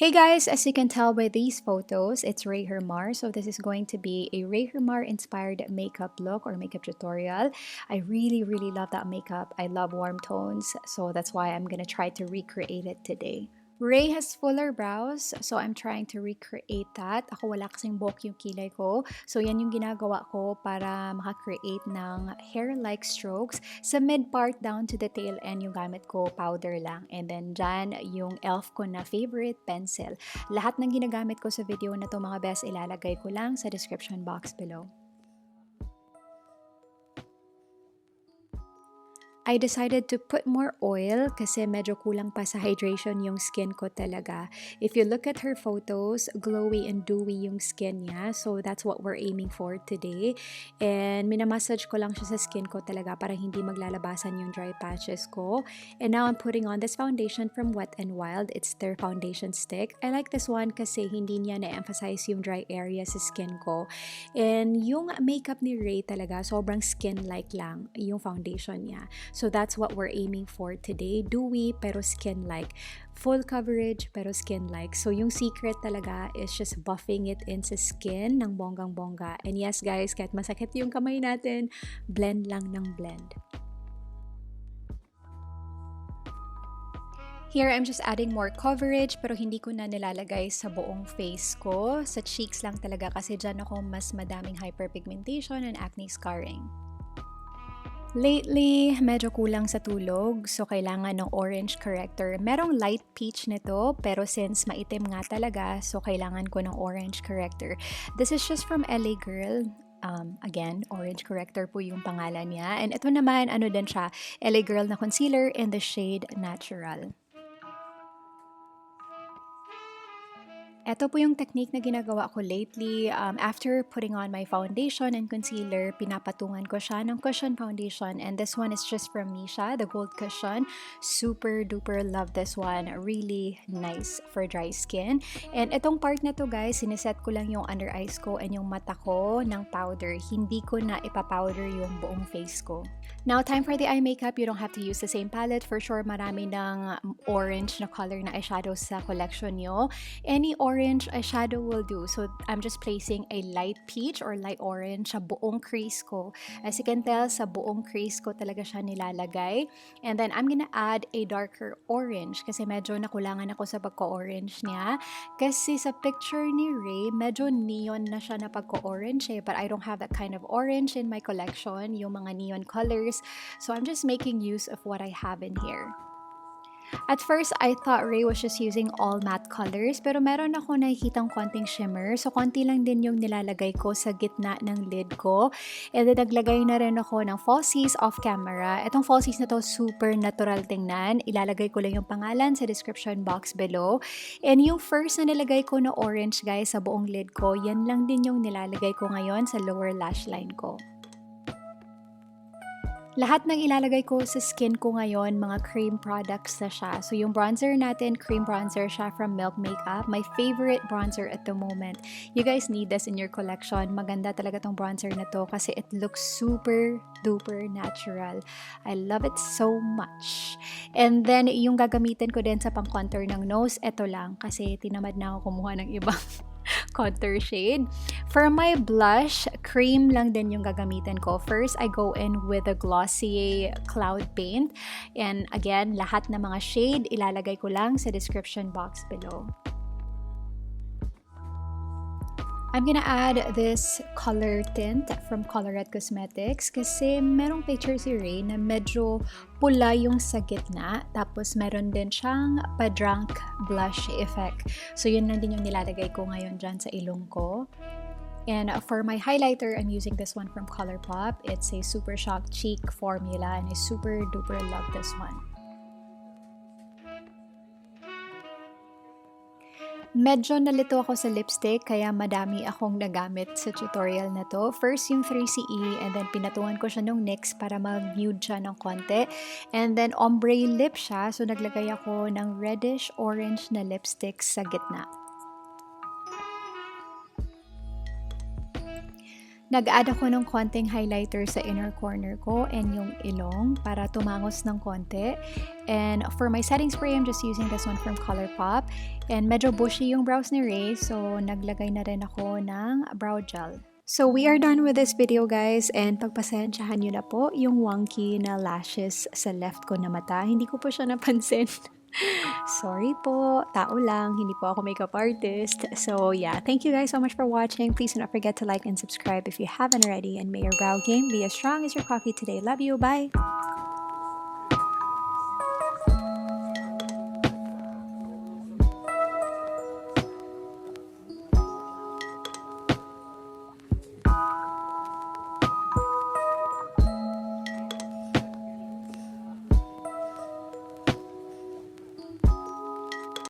Hey guys, as you can tell by these photos, it's Rei Germar. So this is going to be a Rei Germar inspired makeup look or makeup tutorial. I really love that makeup. I love warm tones, so that's why I'm gonna try to recreate it today. Ray has fuller brows, so I'm trying to recreate that. Ako wala kasing buhok yung kilay ko. So yan yung ginagawa ko para makakreate ng hair-like strokes. Sa mid part down to the tail end yung gamit ko, powder lang. And then dyan yung e.l.f. ko na favorite pencil. Lahat ng ginagamit ko sa video na to mga best, ilalagay ko lang sa description box below. I decided to put more oil kasi medyo kulang pa sa hydration yung skin ko talaga. If you look at her photos, glowy and dewy yung skin niya. So that's what we're aiming for today. And minamassage ko lang siya sa skin ko talaga para hindi maglalabasan yung dry patches ko. And now I'm putting on this foundation from Wet n Wild. It's their foundation stick. I like this one kasi hindi niya na-emphasize yung dry area sa skin ko. And yung makeup ni Rei talaga, sobrang skin-like lang yung foundation niya. So that's what we're aiming for today. Dewy pero skin-like. Full coverage pero skin-like. So yung secret talaga is just buffing it in sa skin ng bonggang-bongga. And yes guys, kahit masakit yung kamay natin, blend lang ng blend. Here, I'm just adding more coverage pero hindi ko na nilalagay sa buong face ko. Sa cheeks lang talaga kasi dyan ako mas madaming hyperpigmentation and acne scarring. Lately, medyo kulang sa tulog, so kailangan ng orange corrector. Merong light peach nito, pero since maitim nga talaga, so kailangan ko ng orange corrector. This is just from LA Girl. Again, orange corrector po yung pangalan niya. And ito naman, ano din siya, LA Girl na concealer in the shade Natural. Ito po yung technique na ginagawa ko lately. After putting on my foundation and concealer, pinapatungan ko siya ng cushion foundation. And this one is just from Missha, the gold cushion. Super duper love this one. Really nice for dry skin. And itong part na to guys, siniset ko lang yung under eyes ko and yung mata ko ng powder. Hindi ko na ipapowder yung buong face ko. Now, time for the eye makeup. You don't have to use the same palette. For sure, marami ng orange na color na eyeshadows sa collection nyo. Any orange eyeshadow will do. So, I'm just placing a light peach or light orange sa buong crease ko. As you can tell, sa buong crease ko talaga siya nilalagay. And then, I'm gonna add a darker orange kasi medyo nakulangan ako sa pagka-orange niya. Kasi sa picture ni Rei, medyo neon na siya na pagka-orange eh. But I don't have that kind of orange in my collection, yung mga neon colors. So, I'm just making use of what I have in here. At first, I thought Rei was just using all matte colors, pero meron ako nakikitang konting shimmer. So, konti lang din yung nilalagay ko sa gitna ng lid ko. And then, naglagay na rin ako ng falsies off camera. Itong falsies na to, super natural tingnan. Ilalagay ko lang yung pangalan sa description box below. And yung first na nilagay ko na orange, guys, sa buong lid ko, yan lang din yung nilalagay ko ngayon sa lower lash line ko. Lahat ng ilalagay ko sa skin ko ngayon, mga cream products na siya. So yung bronzer natin, cream bronzer siya from Milk Makeup. My favorite bronzer at the moment. You guys need this in your collection. Maganda talaga tong bronzer na to kasi it looks super duper natural. I love it so much. And then yung gagamitin ko din sa pang-contour ng nose, ito lang kasi tinamad na ako kumuha ng ibang contour shade. For my blush, cream lang din yung gagamitin ko. First, I go in with a Glossier Cloud Paint. And again, lahat ng mga shade, ilalagay ko lang sa description box below. I'm gonna add this Colourtint from Colourette Cosmetics kasi merong picture si Rei na medyo pula yung sa gitna tapos meron din siyang pa-drunk blush effect. So yun lang din yung nilalagay ko ngayon dyan sa ilong ko. And for my highlighter, I'm using this one from Colourpop. It's a SuperShock cheek formula and I super duper love this one. Medyo nalito ako sa lipstick kaya madami akong nagamit sa tutorial na to. First yung 3CE and then pinatungan ko siya ng NYX para mag-nude siya ng konti. And then ombre lip siya so naglagay ako ng reddish orange na lipstick sa gitna. Nag-add ako ng konting highlighter sa inner corner ko and yung ilong para tumangos ng konti. And for my setting spray, I'm just using this one from Colourpop. And medyo bushy yung brows ni Rei, so naglagay na rin ako ng brow gel. So we are done with this video guys, and pagpasensyahan nyo na po yung wonky na lashes sa left ko na mata. Hindi ko po siya napansin. Sorry po, tao lang, hindi po ako makeup artist. So yeah, thank you guys so much for watching. Please do not forget to like and subscribe if you haven't already, and may your brow game be as strong as your coffee today. Love you, bye!